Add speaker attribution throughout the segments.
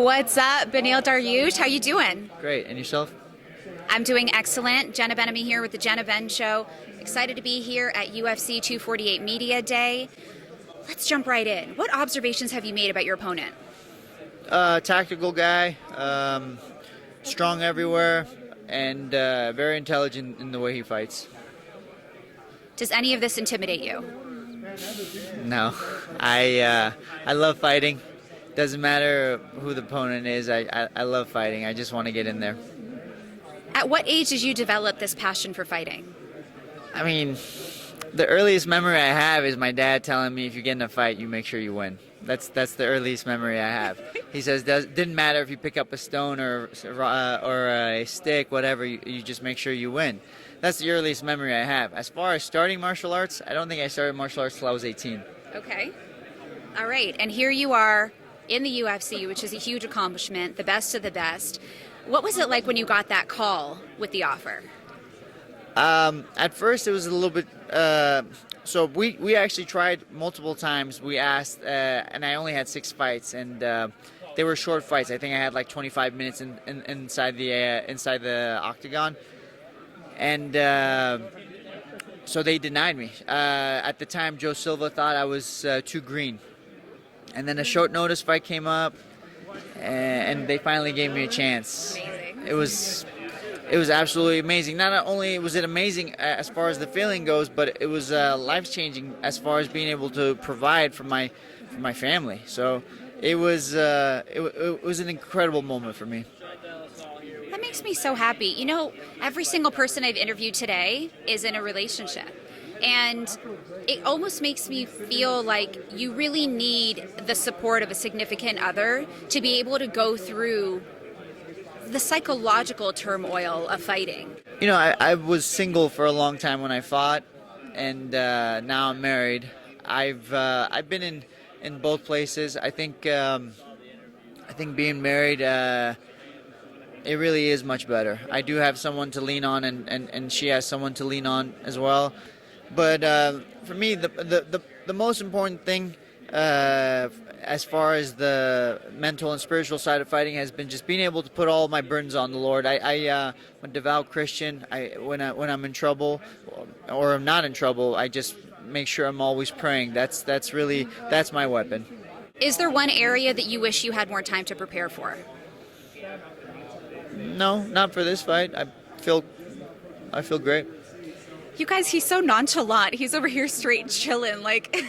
Speaker 1: What's up, Beneil Dariush? How you doing?
Speaker 2: Great. And yourself?
Speaker 1: I'm doing excellent. Jenna Benamy here with the Jenna Ben Show. Excited to be here at UFC 248 Media Day. Let's jump right in. What observations have you made about your opponent?
Speaker 2: Tactical guy, strong everywhere, and very intelligent in the way he fights.
Speaker 1: Does any of this intimidate you?
Speaker 2: No, I love fighting. Doesn't matter who the opponent is. I love fighting. I just want to get in there.
Speaker 1: At what age did you develop this passion for fighting?
Speaker 2: I mean, the earliest memory I have is my dad telling me, if you get in a fight, you make sure you win. That's the earliest memory I have. He says, didn't matter if you pick up a stone or a stick, whatever, you just make sure you win. That's the earliest memory I have. As far as starting martial arts, I don't think I started martial arts till I was 18.
Speaker 1: Okay. All right. And here you are in the UFC, which is a huge accomplishment, the best of the best. What was it like when you got that call with the offer?
Speaker 2: At first, it was a little bit. So we actually tried multiple times. We asked, and I only had 6 fights, and they were short fights. I think I had like 25 minutes inside the octagon, and so they denied me. At the time, Joe Silva thought I was too green, and then a short notice fight came up, and they finally gave me a chance.
Speaker 1: Amazing.
Speaker 2: It was absolutely amazing. Not only was it amazing as far as the feeling goes, but it was life-changing as far as being able to provide for my family. So it was an incredible moment for me.
Speaker 1: That makes me so happy. You know, every single person I've interviewed today is in a relationship. And it almost makes me feel like you really need the support of a significant other to be able to go through the psychological turmoil of fighting.
Speaker 2: You know, I was single for a long time when I fought, and now I'm married. I've been in both places. I think being married, it really is much better. I do have someone to lean on, and she has someone to lean on as well. But for me, the most important thing, as far as the mental and spiritual side of fighting, has been just being able to put all my burdens on the Lord. I'm a devout Christian. When I'm in trouble or I'm not in trouble, I just make sure I'm always praying. That's my weapon.
Speaker 1: Is there one area that you wish you had more time to prepare for?
Speaker 2: No, not for this fight. I feel great.
Speaker 1: You guys, he's so nonchalant. He's over here straight chilling, like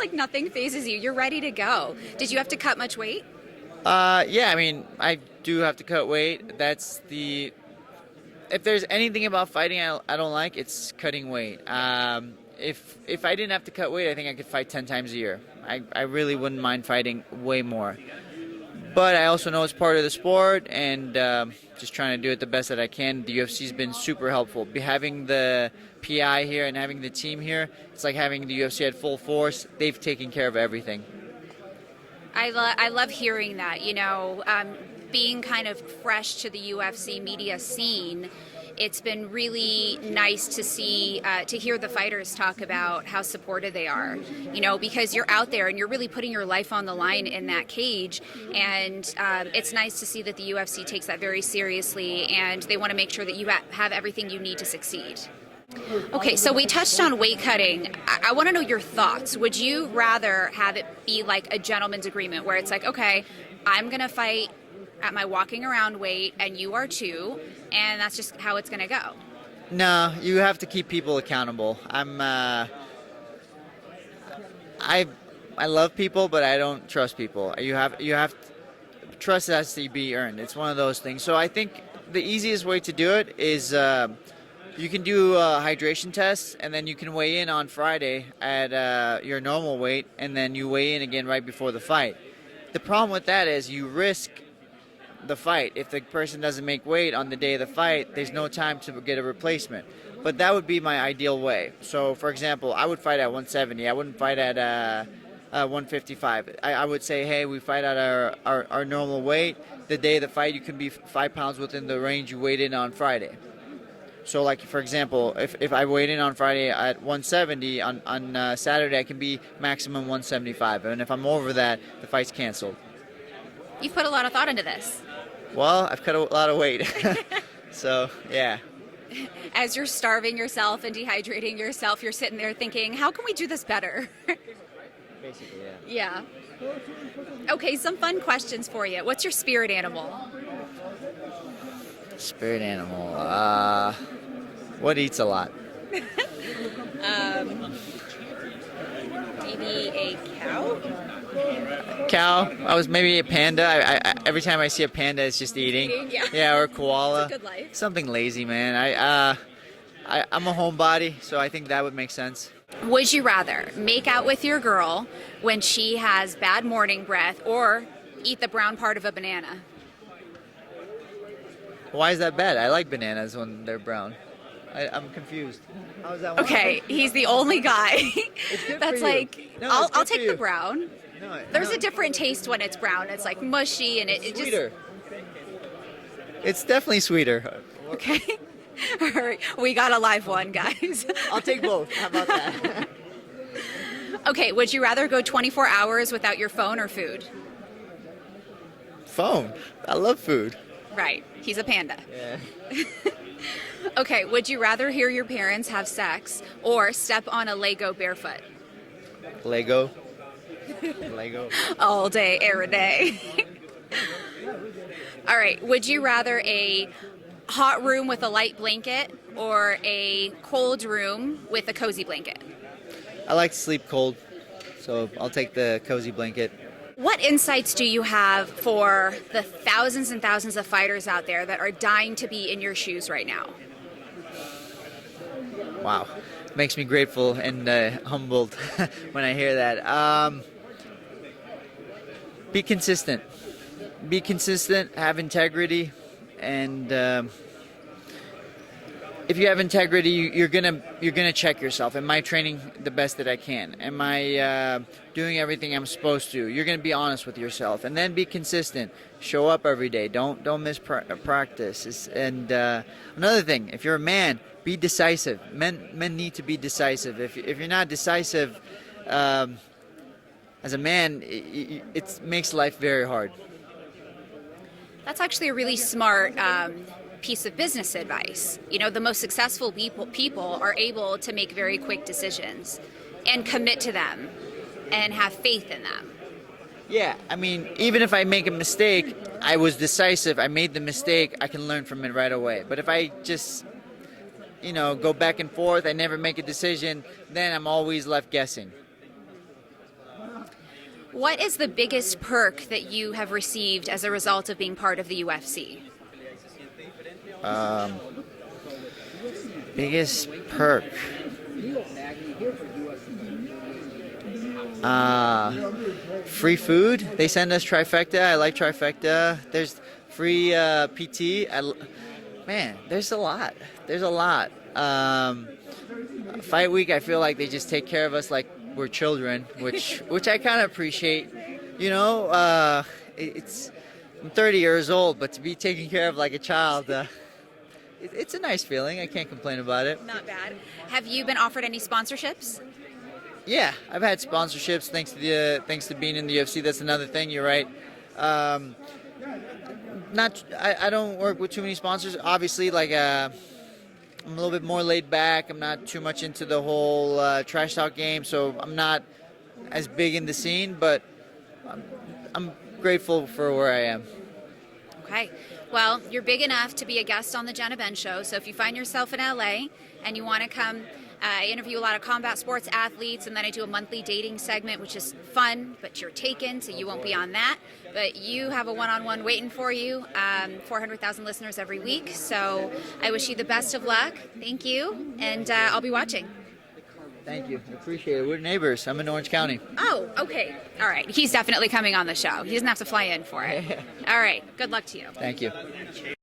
Speaker 1: like nothing phases you. You're ready to go. Did you have to cut much weight?
Speaker 2: Yeah, I mean, I do have to cut weight. If there's anything about fighting I don't like, it's cutting weight. If I didn't have to cut weight, I think I could fight 10 times a year. I really wouldn't mind fighting way more. But I also know it's part of the sport, and just trying to do it the best that I can. The UFC's been super helpful. Having the PI here and having the team here, it's like having the UFC at full force. They've taken care of everything.
Speaker 1: I love hearing that. You know, being kind of fresh to the UFC media scene, it's been really nice to see, to hear the fighters talk about how supportive they are, you know, because you're out there and you're really putting your life on the line in that cage. And it's nice to see that the UFC takes that very seriously, and they want to make sure that you have everything you need to succeed. Okay, so we touched on weight cutting. I want to know your thoughts. Would you rather have it be like a gentleman's agreement where it's like, okay, I'm going to fight at my walking around weight and you are too, and that's just how it's going to go?
Speaker 2: No, you have to keep people accountable. I love people, but I don't trust people. Trust has to be earned. It's one of those things. So I think the easiest way to do it is you can do hydration tests, and then you can weigh in on Friday at your normal weight, and then you weigh in again right before the fight. The problem with that is you risk the fight. If the person doesn't make weight on the day of the fight, there's no time to get a replacement. But that would be my ideal way. So, for example, I would fight at 170. I wouldn't fight at 155. I would say, hey, we fight at our normal weight. The day of the fight, you can be 5 pounds within the range you weighed in on Friday. So, like, for example, if I weighed in on Friday at 170, on Saturday I can be maximum 175. And if I'm over that, the fight's canceled.
Speaker 1: You've put a lot of thought into this.
Speaker 2: Well, I've cut a lot of weight. So, yeah.
Speaker 1: As you're starving yourself and dehydrating yourself, you're sitting there thinking, how can we do this better?
Speaker 2: Basically, yeah.
Speaker 1: Yeah. Okay, some fun questions for you. What's your spirit animal?
Speaker 2: Spirit animal. What eats a lot?
Speaker 1: Maybe a cow?
Speaker 2: Cow. I was maybe a panda. I every time I see a panda, it's just eating.
Speaker 1: Yeah.
Speaker 2: Or a koala.
Speaker 1: It's a good life.
Speaker 2: Something lazy, man. I'm a homebody, so I think that would make sense.
Speaker 1: Would you rather make out with your girl when she has bad morning breath or eat the brown part of a banana?
Speaker 2: Why is that bad? I like bananas when they're brown. I'm confused. How is that?
Speaker 1: Okay, he's the only guy
Speaker 2: It's good
Speaker 1: that's
Speaker 2: for you.
Speaker 1: like,
Speaker 2: No,
Speaker 1: I'll
Speaker 2: it's good for
Speaker 1: take
Speaker 2: you.
Speaker 1: the brown.
Speaker 2: No,
Speaker 1: There's
Speaker 2: no,
Speaker 1: a different taste when it's brown. It's like mushy and it just...
Speaker 2: sweeter. It's definitely sweeter.
Speaker 1: Okay. All right. We got a live one, guys.
Speaker 2: I'll take both. How about that?
Speaker 1: Okay. Would you rather go 24 hours without your phone or food?
Speaker 2: Phone. I love food.
Speaker 1: Right. He's a panda.
Speaker 2: Yeah.
Speaker 1: Okay. Would you rather hear your parents have sex or step on a Lego barefoot?
Speaker 2: Lego. Lego.
Speaker 1: All day, every day. All right. Would you rather a hot room with a light blanket or a cold room with a cozy blanket?
Speaker 2: I like to sleep cold, so I'll take the cozy blanket.
Speaker 1: What insights do you have for the thousands and thousands of fighters out there that are dying to be in your shoes right now?
Speaker 2: Wow. Makes me grateful and humbled when I hear that. Be consistent. Be consistent, have integrity, and if you have integrity, you're gonna check yourself. Am I training the best that I can? Am I doing everything I'm supposed to? You're gonna be honest with yourself, and then be consistent. Show up every day. Don't miss practice. And another thing, if you're a man, be decisive. Men need to be decisive. If you're not decisive as a man, it makes life very hard.
Speaker 1: That's actually a really smart piece of business advice. You know, the most successful people are able to make very quick decisions and commit to them and have faith in them.
Speaker 2: Yeah, I mean, even if I make a mistake, I was decisive. I made the mistake. I can learn from it right away. But if I just, go back and forth, I never make a decision, then I'm always left guessing.
Speaker 1: What is the biggest perk that you have received as a result of being part of the UFC?
Speaker 2: Biggest perk. Free food. They send us trifecta. I like trifecta. There's free PT. Man, there's a lot. There's a lot. Fight week, I feel like they just take care of us like we're children, which I kind of appreciate. I'm 30 years old, but to be taken care of like a child, it's a nice feeling. I can't complain about it.
Speaker 1: Not bad. Have you been offered any sponsorships?
Speaker 2: Yeah, I've had sponsorships thanks to being in the UFC. That's another thing. You're right. I don't work with too many sponsors. Obviously, I'm a little bit more laid back. I'm not too much into the whole trash talk game, so I'm not as big in the scene. But I'm grateful for where I am.
Speaker 1: Okay. Well, you're big enough to be a guest on the Jenna Ben Show. So if you find yourself in LA and you want to come, I interview a lot of combat sports athletes, and then I do a monthly dating segment, which is fun, but you're taken, so you won't be on that. But you have a one-on-one waiting for you, 400,000 listeners every week. So I wish you the best of luck. Thank you, and I'll be watching.
Speaker 2: Thank you. I appreciate it. We're neighbors. I'm in Orange County.
Speaker 1: Oh, okay. All right. He's definitely coming on the show. He doesn't have to fly in for it. All right. Good luck to you.
Speaker 2: Thank you.